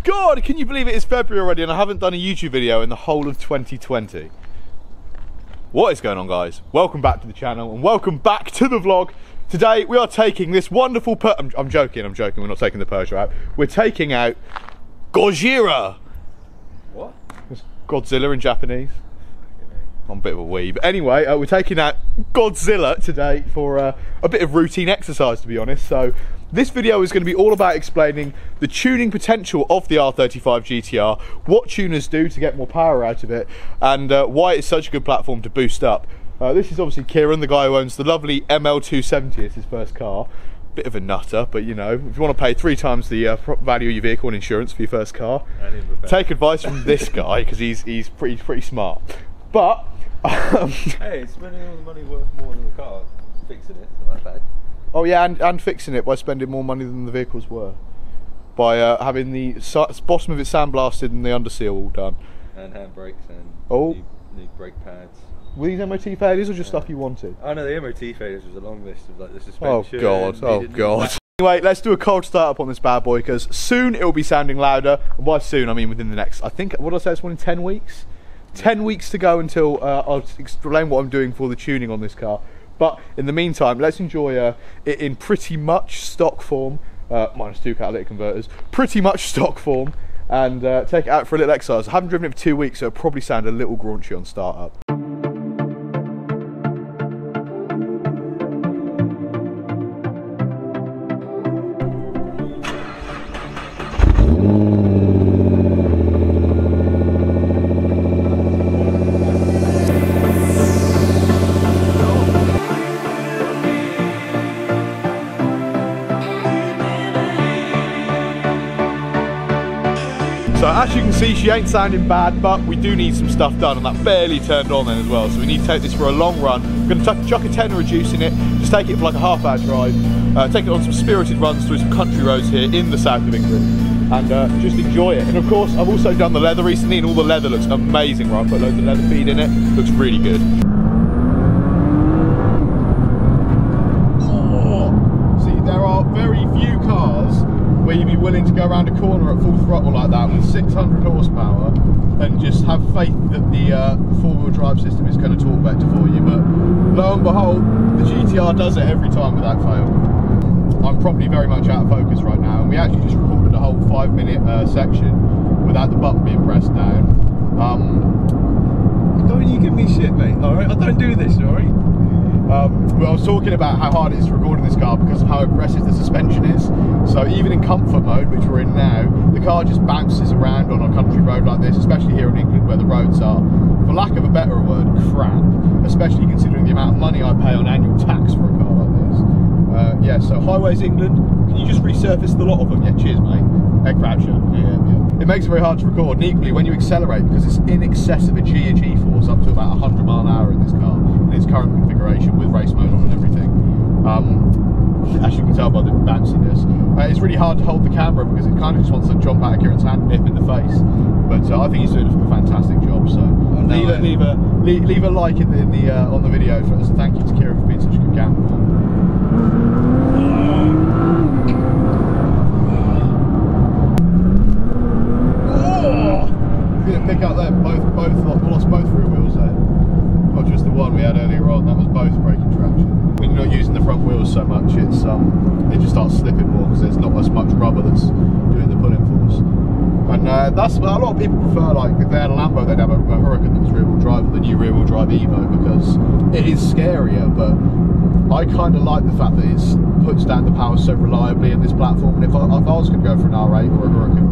God, can you believe it is February already and I haven't done a YouTube video in the whole of 2020? What is going on, guys? Welcome back to the channel and welcome back to the vlog. Today we are taking this wonderful I'm joking, we're not taking the Peugeot out. We're taking out Gojira. What? It's Godzilla in Japanese. I'm a bit of a wee, but anyway, we're taking out Godzilla today for a bit of routine exercise, to be honest. So this video is going to be all about explaining the tuning potential of the R35 GTR, what tuners do to get more power out of it, and why it's such a good platform to boost up. This is obviously Kieran, the guy who owns the lovely ML270. It's his first car. Bit of a nutter, but you know, if you want to pay 3 times the value of your vehicle and insurance for your first car, take advice from this guy because he's pretty smart. But hey, it's spending all the money worth more than the car. Fixing it, it's not that bad. Oh yeah, and fixing it by spending more money than the vehicles were. By having the bottom of it sandblasted and the underseal all done. And handbrakes and new brake pads. Were these MOT failures or just stuff you wanted? Oh no, the MOT failures was a long list of like the suspension. Oh god. Anyway, let's do a cold start up on this bad boy because soon it will be sounding louder. And by soon, I mean within the next, I think, what did I say, it's one in 10 weeks? 10 weeks to go until I'll explain what I'm doing for the tuning on this car. But in the meantime, let's enjoy it in pretty much stock form, minus 2 catalytic converters, pretty much stock form, and take it out for a little exercise. I haven't driven it for 2 weeks, so it'll probably sound a little graunchy on startup. So as you can see, she ain't sounding bad, but we do need some stuff done, and that barely turned on then as well. So we need to take this for a long run. We're going to chuck a tenner reducing it, just take it for like a half-hour drive, take it on some spirited runs through some country roads here in the south of England, and just enjoy it. And of course, I've also done the leather recently, and all the leather looks amazing, right? I put loads of leather feed in it, looks really good. See, there are very few cars where you'd be willing to go around a corner at full throttle like that with 600 horsepower and just have faith that the four-wheel drive system is going to talk better for you. But lo and behold, the GTR does it every time without fail. I'm probably very much out of focus right now, and we actually just recorded a whole 5-minute section without the button being pressed down. Don't you give me shit, mate, alright? I don't do this, alright? Well, I was talking about how hard it is to record in this car because of how aggressive the suspension is. So even in comfort mode, which we're in now, the car just bounces around on a country road like this, especially here in England where the roads are, for lack of a better word, crap. Especially considering the amount of money I pay on annual tax for a car like this. Yeah, so Highways England, can you just resurface the lot of them? Yeah, cheers mate. Egg Croucher. Yeah. It makes it very hard to record, and equally when you accelerate, because it's in excess of a G-force up to about 100 mile an hour in this car, in its current configuration with race mode on and everything. As you can tell by the bounciness, it's really hard to hold the camera because it kind of just wants to jump out of Kieran's hand and hit him in the face. But I think he's doing a fantastic job. So leave a like in the on the video as a thank you to Kieran for being such a good cameraman. Pick up there, lost both rear wheels there. Not just the one we had earlier on, that was both braking traction. When you're not using the front wheels so much, it just starts slipping more because there's not as much rubber that's doing the pulling force. And that's a lot of people prefer, like if they had a Lambo, they'd have a Huracan that was rear wheel drive, or the new rear wheel drive Evo, because it is scarier. But I kind of like the fact that it puts down the power so reliably in this platform. And if I was going to go for an R8 or a Huracan,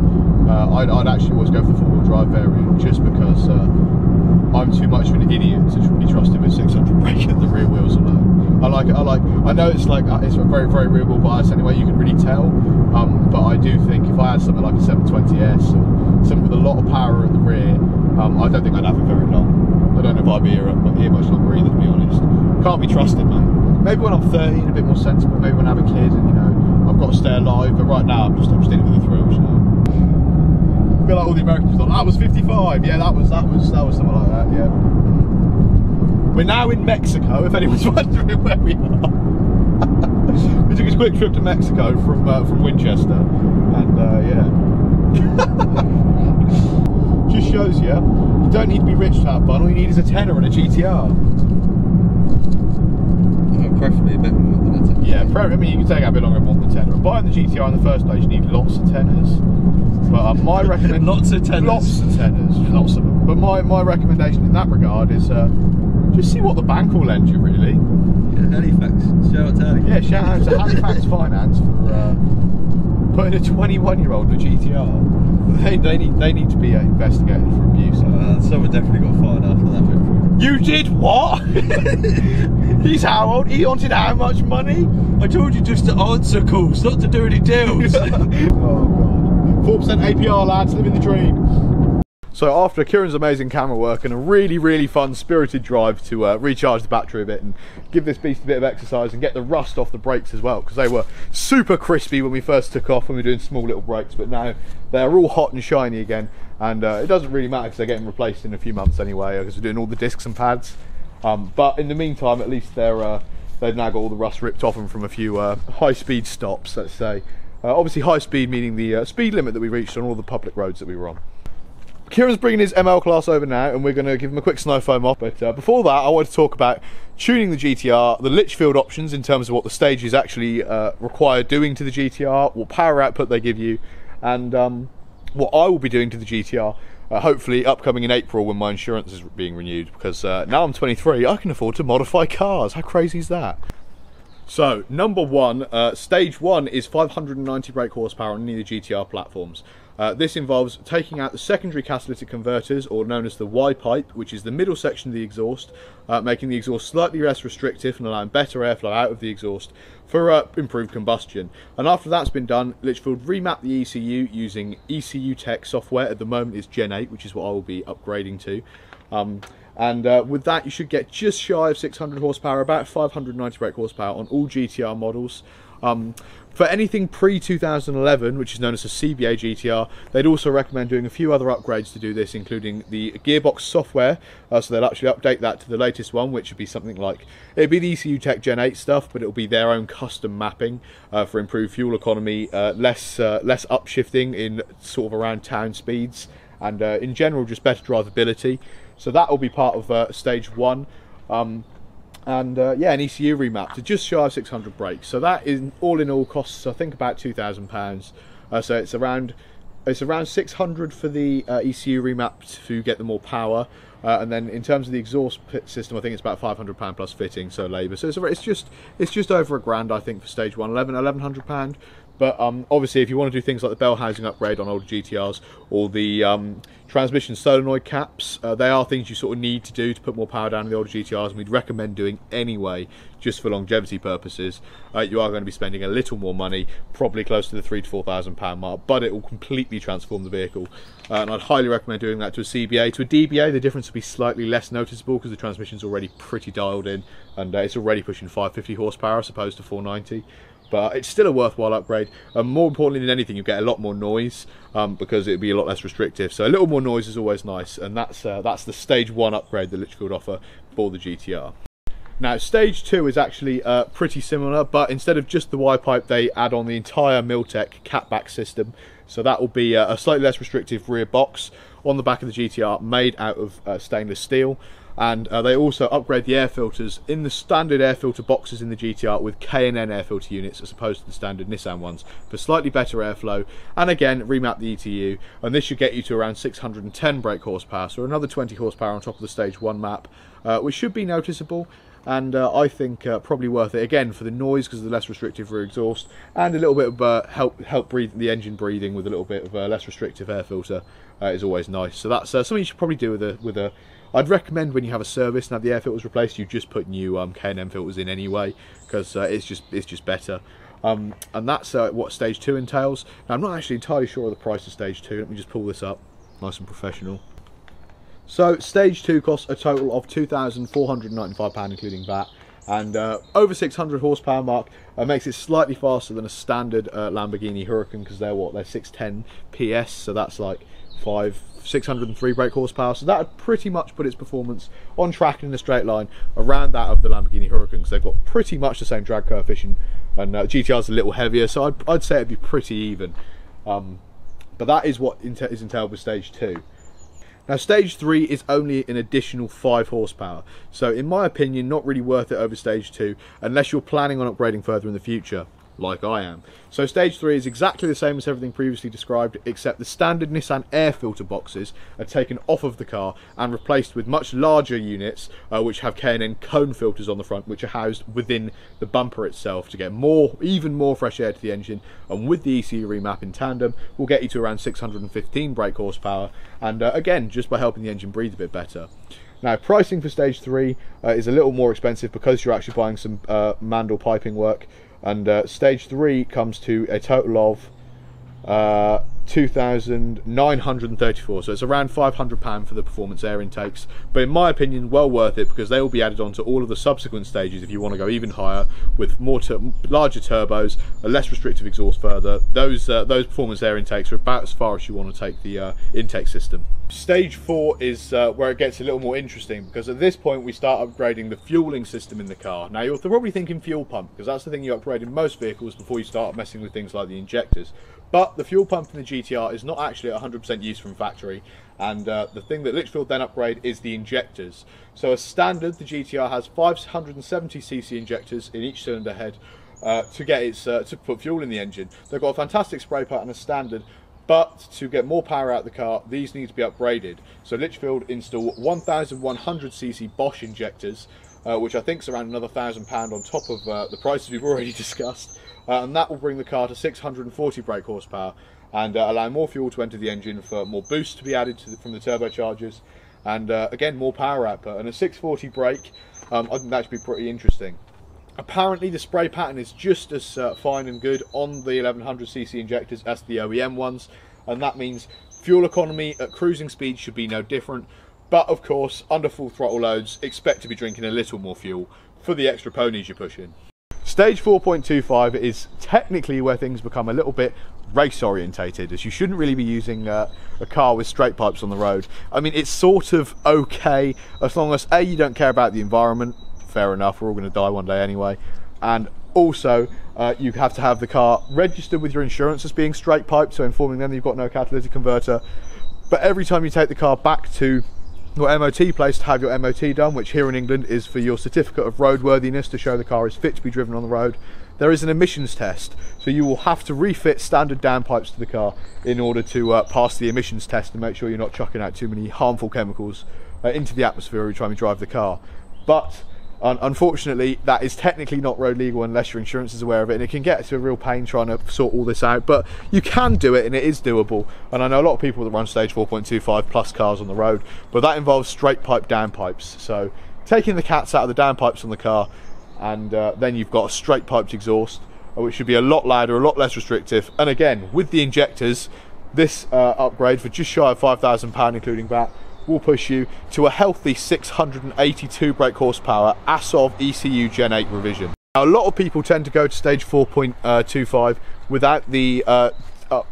I'd actually always go for the four-wheel drive variant, just because I'm too much of an idiot to be trusted with 600 braking at the rear wheels alone. I know it's like it's a very rear wheel bias anyway. You can really tell, but I do think if I had something like a 720S or something with a lot of power at the rear, I don't think I'd have it very long. I don't know if I'd be here much longer either, to be honest. Can't be trusted, man. Maybe when I'm 30 and a bit more sensible. Maybe when I have a kid and, you know, I've got to stay alive. But right now, I'm just in it for the thrills, you know. I feel like all the Americans thought that was 55. Yeah, that was something like that. Yeah. We're now in Mexico. If anyone's wondering where we are, we took a quick trip to Mexico from Winchester, and yeah. you. You don't need to be rich to have fun. All you need is a tenner and a GTR. Preferably a bit more than a tenner. Yeah, I mean, you can take out a bit longer and more than a tenner. And buying the GTR in the first place, you need lots of tenors. But my recommendation... Lots of tenors. Lots of tenors, lots of them. But my recommendation in that regard is just see what the bank will lend you, really. Yeah, Halifax. Shout out to Halifax. Yeah, shout out to Halifax Finance for putting a 21-year-old in a GTR. They need to be investigated for abuse. Someone definitely got fired after that went through. You did what? He's how old? He wanted how much money? I told you just to answer calls, not to do any deals. Oh god. 4% APR, lads, living the dream. So after Kieran's amazing camera work and a really fun spirited drive to recharge the battery a bit and give this beast a bit of exercise and get the rust off the brakes as well, because they were super crispy when we first took off when we were doing small little brakes, but now they're all hot and shiny again, and it doesn't really matter because they're getting replaced in a few months anyway, because we're doing all the discs and pads. But in the meantime, at least they've now got all the rust ripped off them from a few high-speed stops, let's say. Obviously high speed meaning the speed limit that we reached on all the public roads that we were on. Kieran's bringing his ML class over now and we're going to give him a quick snow foam off, but before that I want to talk about tuning the GTR, the Litchfield options in terms of what the stages actually require doing to the GTR, what power output they give you, and what I will be doing to the GTR, hopefully upcoming in April when my insurance is being renewed, because now I'm 23, I can afford to modify cars. How crazy is that? So, number one, stage one is 590 brake horsepower on any of the GTR platforms. This involves taking out the secondary catalytic converters, or known as the Y-pipe, which is the middle section of the exhaust, making the exhaust slightly less restrictive and allowing better airflow out of the exhaust for improved combustion. And after that's been done, Litchfield remap the ECU using ECU Tech software. At the moment it's Gen 8, which is what I will be upgrading to. With that you should get just shy of 600 horsepower, about 590 brake horsepower on all GTR models. For anything pre-2011, which is known as a CBA GTR, they'd also recommend doing a few other upgrades to do this, including the gearbox software, so they'll actually update that to the latest one, which would be something like, it'd be the ECU Tech Gen 8 stuff, but it'll be their own custom mapping for improved fuel economy, less upshifting in sort of around town speeds, and in general just better drivability. So that will be part of stage one. Yeah, an ECU remap to just shy of 600 brakes. So that is all in all costs, I think, about £2,000. So it's around 600 for the ECU remap to get the more power, and then in terms of the exhaust system, I think it's about £500 plus fitting, so labour. So it's just over £1,000, I think, for stage one, £1,100. But obviously, if you want to do things like the bell housing upgrade on older GTRs, or the transmission solenoid caps, they are things you sort of need to do to put more power down in the older GTRs, and we'd recommend doing anyway, just for longevity purposes. You are going to be spending a little more money, probably close to the £3,000 to £4,000 mark, but it will completely transform the vehicle. And I'd highly recommend doing that to a CBA. To a DBA, the difference will be slightly less noticeable because the transmission's already pretty dialed in, and it's already pushing 550 horsepower as opposed to 490. But it's still a worthwhile upgrade. More importantly than anything, you get a lot more noise because it'll be a lot less restrictive. So a little more noise is always nice, and that's the stage one upgrade that Litchfield offer for the GTR. Now, stage two is actually pretty similar, but instead of just the Y-pipe, they add on the entire Miltech catback system. So that will be a slightly less restrictive rear box on the back of the GTR, made out of stainless steel. And they also upgrade the air filters in the standard air filter boxes in the GTR with K&N air filter units as opposed to the standard Nissan ones for slightly better airflow, and again remap the ETU, and this should get you to around 610 brake horsepower, so another 20 horsepower on top of the stage 1 map, which should be noticeable, and I think probably worth it again for the noise because of the less restrictive rear exhaust, and a little bit of help breathe the engine breathing with a little bit of less restrictive air filter is always nice. So that's something you should probably do with a I'd recommend when you have a service and have the air filters replaced, you just put new K&N filters in anyway, because it's just better. And that's what stage 2 entails. Now, I'm not actually entirely sure of the price of stage 2. Let me just pull this up, nice and professional. So stage 2 costs a total of £2,495 including VAT, and over 600 horsepower mark makes it slightly faster than a standard Lamborghini Huracan, because they're 610 PS, so that's like 603 brake horsepower, so that would pretty much put its performance on track in a straight line around that of the Lamborghini Huracan, because they've got pretty much the same drag coefficient, and GTR's a little heavier, so I'd say it'd be pretty even. But that is what is entailed with stage 2. Now stage 3 is only an additional 5 horsepower, so in my opinion not really worth it over stage 2 unless you're planning on upgrading further in the future, like I am. So stage 3 is exactly the same as everything previously described, except the standard Nissan air filter boxes are taken off of the car and replaced with much larger units which have K&N cone filters on the front, which are housed within the bumper itself to get even more fresh air to the engine, and with the ECU remap in tandem will get you to around 615 brake horsepower, and again just by helping the engine breathe a bit better. Now pricing for stage 3 is a little more expensive because you're actually buying some Mandel piping work, and stage 3 comes to a total of 2,934, so it's around £500 for the performance air intakes, but in my opinion well worth it because they will be added on to all of the subsequent stages if you want to go even higher with larger turbos, a less restrictive exhaust further. Those performance air intakes are about as far as you want to take the intake system. Stage 4 is where it gets a little more interesting, because at this point we start upgrading the fueling system in the car. Now you're probably thinking fuel pump, because that's the thing you upgrade in most vehicles before you start messing with things like the injectors. But the fuel pump in the GTR is not actually at 100% use from factory, and the thing that Litchfield then upgrade is the injectors. So as standard, the GTR has 570cc injectors in each cylinder head to put fuel in the engine. They've got a fantastic spray pattern as standard, but to get more power out of the car, these need to be upgraded. So Litchfield install 1100cc Bosch injectors, which I think is around another £1,000 on top of the prices we've already discussed. And that will bring the car to 640 brake horsepower and allow more fuel to enter the engine for more boost to be added from the turbochargers, and again more power output. And a 640 brake, I think that should be pretty interesting. Apparently the spray pattern is just as fine and good on the 1100cc injectors as the OEM ones, and that means fuel economy at cruising speed should be no different, but of course under full throttle loads expect to be drinking a little more fuel for the extra ponies you're pushing. Stage 4.25 is technically where things become a little bit race orientated, as you shouldn't really be using a car with straight pipes on the road. I mean, it's sort of okay as long as A, you don't care about the environment, fair enough, we're all going to die one day anyway, and also you have to have the car registered with your insurance as being straight pipe, so informing them that you've got no catalytic converter. But every time you take the car back to your MOT place to have your MOT done, which here in England is for your certificate of roadworthiness to show the car is fit to be driven on the road, there is an emissions test, so you will have to refit standard downpipes to the car in order to pass the emissions test and make sure you're not chucking out too many harmful chemicals into the atmosphere every time you drive the car. But unfortunately that is technically not road legal unless your insurance is aware of it, and it can get to a real pain trying to sort all this out, but you can do it and it is doable. And I know a lot of people that run stage 4.25 plus cars on the road, but that involves straight pipe downpipes, so taking the cats out of the downpipes on the car, and then you've got a straight piped exhaust which should be a lot louder, a lot less restrictive. And again with the injectors, this upgrade for just shy of £5,000 including VAT will push you to a healthy 682 brake horsepower as of ECU Gen 8 revision. Now, a lot of people tend to go to stage 4.25 without the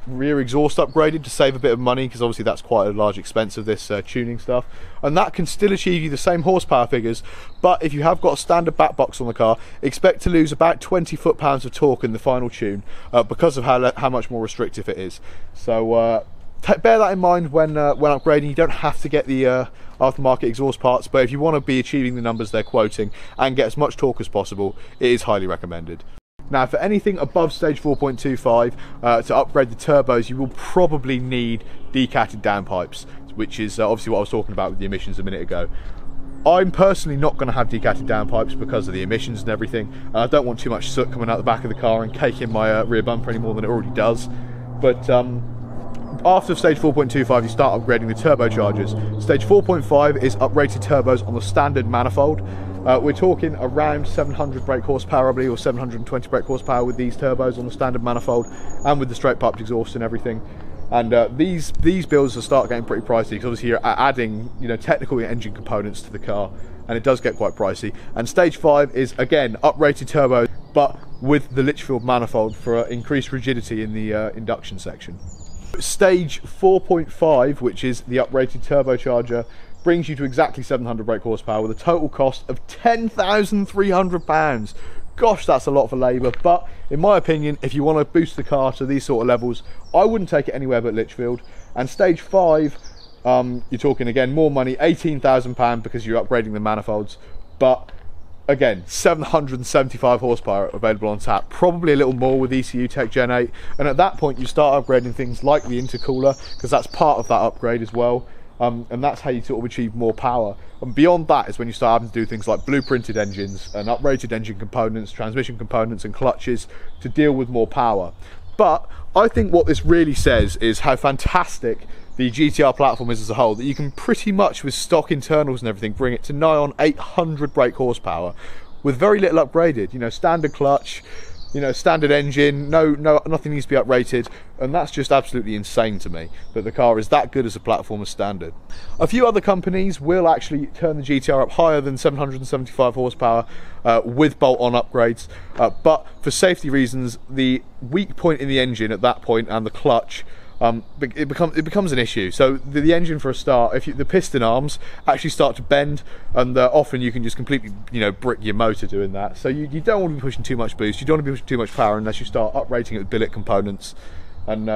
rear exhaust upgraded to save a bit of money, because obviously that's quite a large expense of this tuning stuff, and that can still achieve you the same horsepower figures, but if you have got a standard back box on the car, expect to lose about 20 foot-pounds of torque in the final tune because of how much more restrictive it is. So bear that in mind when upgrading. You don't have to get the aftermarket exhaust parts, but if you want to be achieving the numbers they're quoting and get as much torque as possible, it is highly recommended. Now for anything above stage 4.25 to upgrade the turbos, you will probably need decatted downpipes, which is obviously what I was talking about with the emissions a minute ago. I'm personally not going to have decatted downpipes because of the emissions and everything. I don't want too much soot coming out the back of the car and caking my rear bumper any more than it already does, but after stage 4.25 you start upgrading the turbochargers. Stage 4.5 is uprated turbos on the standard manifold. We're talking around 700 brake horsepower, I believe, or 720 brake horsepower with these turbos on the standard manifold and with the straight piped exhaust and everything. And these builds will start getting pretty pricey, because obviously you're adding technical engine components to the car, and it does get quite pricey. And stage 5 is again uprated turbos, but with the Litchfield manifold for increased rigidity in the induction section. Stage 4.5, which is the uprated turbocharger, brings you to exactly 700 brake horsepower with a total cost of £10,300. Gosh, that's a lot for labour, but in my opinion, if you want to boost the car to these sort of levels, I wouldn't take it anywhere but Litchfield. And stage 5 You're talking again more money, £18,000 because you're upgrading the manifolds, but again 775 horsepower available on tap, probably a little more with ECU Tech Gen 8, and at that point you start upgrading things like the intercooler, because that's part of that upgrade as well. And that's how you sort of achieve more power. And beyond that is when you start having to do things like blueprinted engines and uprated engine components, transmission components and clutches to deal with more power. But I think what this really says is how fantastic the GTR platform is as a whole, that you can pretty much with stock internals and everything bring it to nigh on 800 brake horsepower with very little upgraded. You know, standard clutch, you know, standard engine, nothing needs to be uprated, and that's just absolutely insane to me that the car is that good as a platform as standard. A few other companies will actually turn the GTR up higher than 775 horsepower with bolt-on upgrades, but for safety reasons, the weak point in the engine at that point and the clutch, it becomes an issue. So the engine, for a start, the piston arms actually start to bend, and often you can just completely, you know, brick your motor doing that. So you don't want to be pushing too much boost, you don't want to be pushing too much power unless you start uprating it with billet components, and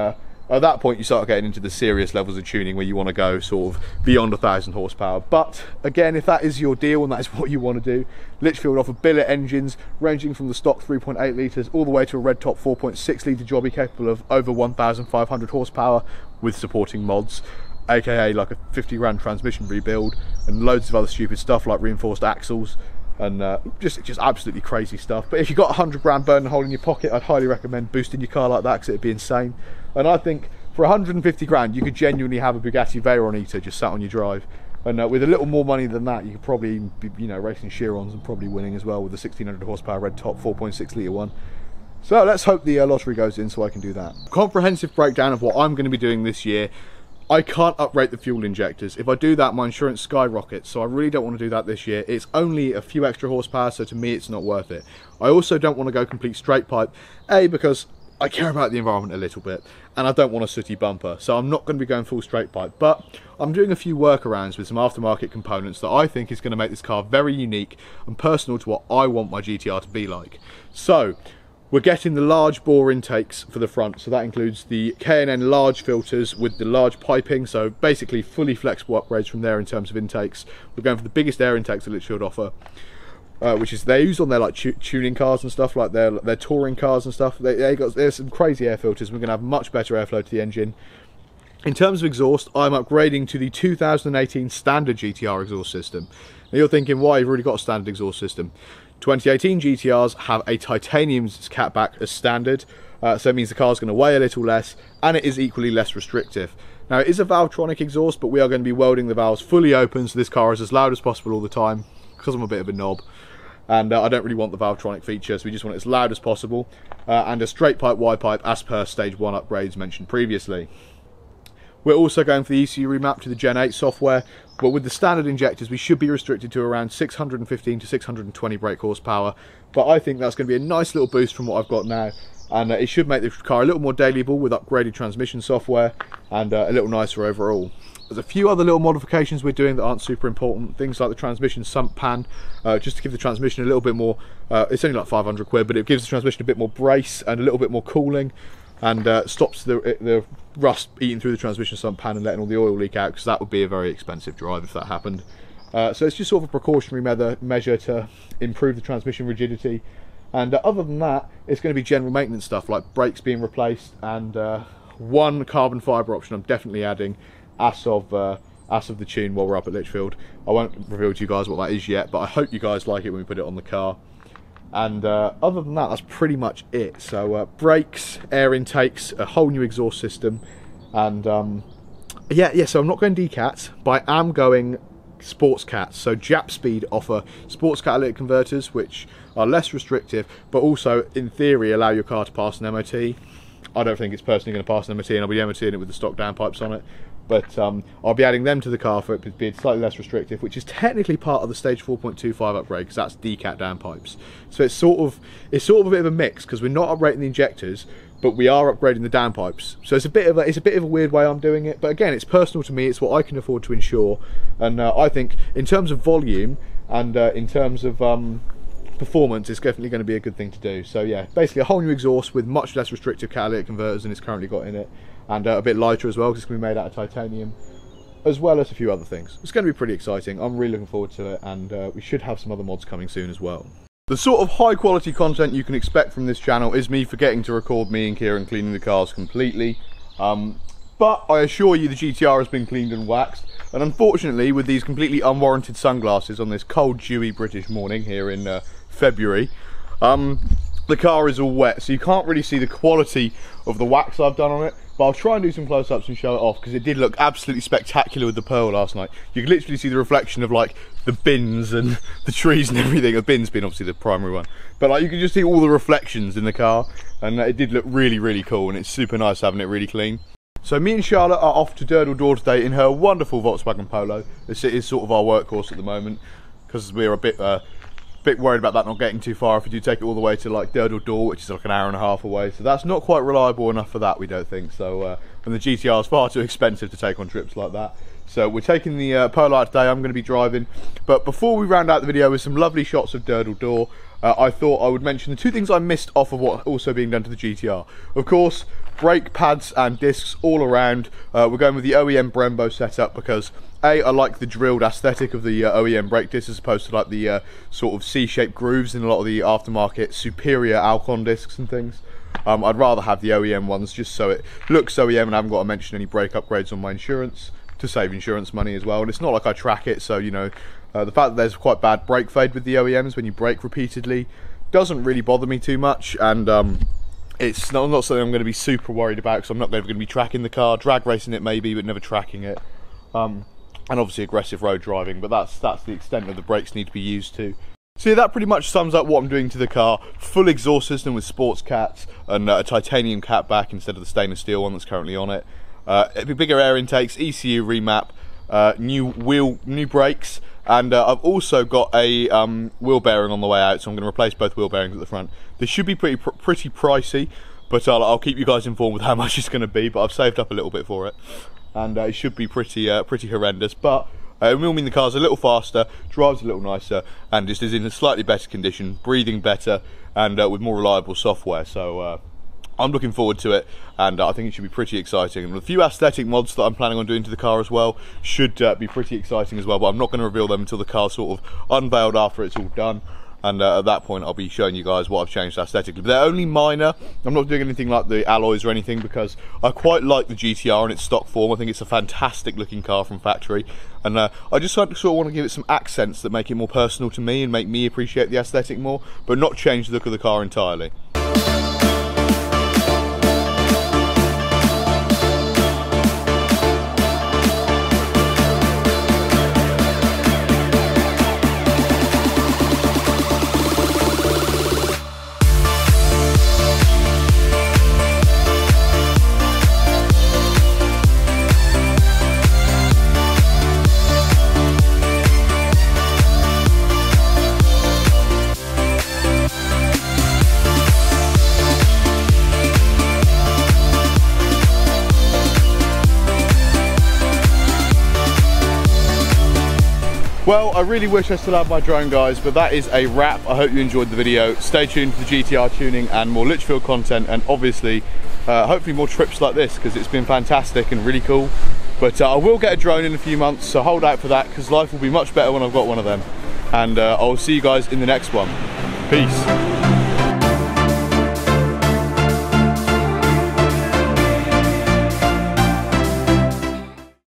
at that point you start getting into the serious levels of tuning where you want to go sort of beyond 1,000 horsepower. But again, if that is your deal and that is what you want to do, Litchfield offer billet engines ranging from the stock 3.8 litres all the way to a red top 4.6 litre jobby capable of over 1,500 horsepower with supporting mods, aka like a 50 grand transmission rebuild and loads of other stupid stuff like reinforced axles and just absolutely crazy stuff. But if you've got 100 grand burning a hole in your pocket, I'd highly recommend boosting your car like that, because it'd be insane. And I think for 150 grand you could genuinely have a Bugatti Veyron Eater just sat on your drive, and with a little more money than that you could probably be, you know, racing Chirons and probably winning as well with the 1600 horsepower red top 4.6 litre one. So let's hope the lottery goes in so I can do that. Comprehensive breakdown of what I'm going to be doing this year. I can't uprate the fuel injectors. If I do that, my insurance skyrockets, so I really don't want to do that this year. It's only a few extra horsepower, so to me it's not worth it. I also don't want to go complete straight pipe, A, because I care about the environment a little bit, and I don't want a sooty bumper, so I'm not going to be going full straight pipe. But I'm doing a few workarounds with some aftermarket components that I think is going to make this car very unique and personal to what I want my GTR to be like. So we're getting the large bore intakes for the front, so that includes the K&N large filters with the large piping, so basically fully flexible upgrades from there in terms of intakes. We're going for the biggest air intakes that Litchfield offer, which is they use on their like tuning cars and stuff, like their touring cars and stuff. There's some crazy air filters. We're going to have much better airflow to the engine. In terms of exhaust, I'm upgrading to the 2018 standard GTR exhaust system. Now you're thinking, why? You've already got a standard exhaust system. 2018 GTRs have a titanium catback as standard, so it means the car's going to weigh a little less, and it is equally less restrictive. Now it is a Valvetronic exhaust, but we are going to be welding the valves fully open, so this car is as loud as possible all the time, because I'm a bit of a knob, and I don't really want the Valvetronic feature, so we just want it as loud as possible, and a straight pipe wide pipe as per stage 1 upgrades mentioned previously. We're also going for the ECU remap to the Gen 8 software, but with the standard injectors we should be restricted to around 615 to 620 brake horsepower, but I think that's going to be a nice little boost from what I've got now, and it should make the car a little more dailyable with upgraded transmission software, and a little nicer overall. There's a few other little modifications we're doing that aren't super important, things like the transmission sump pan, just to give the transmission a little bit more, it's only like 500 quid, but it gives the transmission a bit more brace and a little bit more cooling, and stops the rust eating through the transmission sump pan and letting all the oil leak out, because that would be a very expensive drive if that happened. So it's just sort of a precautionary measure to improve the transmission rigidity, and other than that it's going to be general maintenance stuff like brakes being replaced, and one carbon fibre option I'm definitely adding as of the tune while we're up at Litchfield. I won't reveal to you guys what that is yet, but I hope you guys like it when we put it on the car. And other than that, that's pretty much it. So brakes, air intakes, a whole new exhaust system, and yeah. So I'm not going DCAT, but I am going sports cats. So Jap Speed offer sports catalytic converters, which are less restrictive, but also in theory allow your car to pass an MOT. I don't think it's personally going to pass an MOT, and I'll be MOTing it with the stock downpipes on it. But I'll be adding them to the car for it to be slightly less restrictive, which is technically part of the stage 4.25 upgrade, because that's DCAT downpipes. So it's sort of a bit of a mix, because we're not upgrading the injectors, but we are upgrading the downpipes. So it's a bit of a weird way I'm doing it. But again, it's personal to me. It's what I can afford to insure, and I think in terms of volume and in terms of performance, it's definitely going to be a good thing to do. So yeah, basically a whole new exhaust with much less restrictive catalytic converters than it's currently got in it, and a bit lighter as well, because it's going to be made out of titanium. as well as a few other things. It's going to be pretty exciting. I'm really looking forward to it, and we should have some other mods coming soon as well. The sort of high quality content you can expect from this channel is me forgetting to record me and Kieran cleaning the cars completely. But I assure you the GTR has been cleaned and waxed, and unfortunately with these completely unwarranted sunglasses on this cold, dewy British morning here in February, the car is all wet, so you can't really see the quality of the wax I've done on it. But I'll try and do some close-ups and show it off, because it did look absolutely spectacular with the pearl last night. You could literally see the reflection of like the bins and the trees and everything. The bins being obviously the primary one, but like you could just see all the reflections in the car, and it did look really, really cool, and it's super nice having it really clean. So me and Charlotte are off to Durdle Door today in her wonderful Volkswagen Polo. This is sort of our workhorse at the moment, because we're a bit worried about that not getting too far if we do take it all the way to like Durdle Door, which is like an hour and a half away. So that's not quite reliable enough for that, we don't think. So and the GTR is far too expensive to take on trips like that. So we're taking the Polo out today. I'm going to be driving. But before we round out the video with some lovely shots of Durdle Door, I thought I would mention the two things I missed off of what also being done to the GTR. Of course, brake pads and discs all around. We're going with the OEM Brembo setup because I like the drilled aesthetic of the OEM brake discs as opposed to like the sort of C-shaped grooves in a lot of the aftermarket superior Alcon discs and things. I'd rather have the OEM ones just so it looks OEM, and I haven't got to mention any brake upgrades on my insurance to save insurance money as well. And it's not like I track it, so you know, the fact that there's quite bad brake fade with the OEMs when you brake repeatedly doesn't really bother me too much, and it's not something I'm going to be super worried about, because I'm not going to be tracking the car, drag racing it maybe, but never tracking it. And obviously aggressive road driving, but that's the extent of the brakes need to be used to. So yeah, that pretty much sums up what I'm doing to the car. Full exhaust system with sports cats and a titanium cat back instead of the stainless steel one that's currently on it. Bigger air intakes, ECU remap, new brakes, and I've also got a wheel bearing on the way out, so I'm going to replace both wheel bearings at the front. This should be pretty pricey, but I'll keep you guys informed with how much it's going to be, but I've saved up a little bit for it. And it should be pretty horrendous, but it will mean the car's a little faster, drives a little nicer, and just is in a slightly better condition, breathing better, and with more reliable software. So I'm looking forward to it, and I think it should be pretty exciting. And a few aesthetic mods that I'm planning on doing to the car as well should be pretty exciting as well, but I'm not going to reveal them until the car's sort of unveiled after it's all done. And at that point I'll be showing you guys what I've changed aesthetically. But they're only minor. I'm not doing anything like the alloys or anything, because I quite like the GTR in its stock form. I think it's a fantastic looking car from factory, and I just sort of want to give it some accents that make it more personal to me and make me appreciate the aesthetic more, but not change the look of the car entirely. Well, I really wish I still had my drone, guys, but that is a wrap. I hope you enjoyed the video. Stay tuned for the GTR tuning and more Litchfield content, and obviously hopefully more trips like this, because it's been fantastic and really cool. But I will get a drone in a few months, so hold out for that, because life will be much better when I've got one of them. And I'll see you guys in the next one. Peace.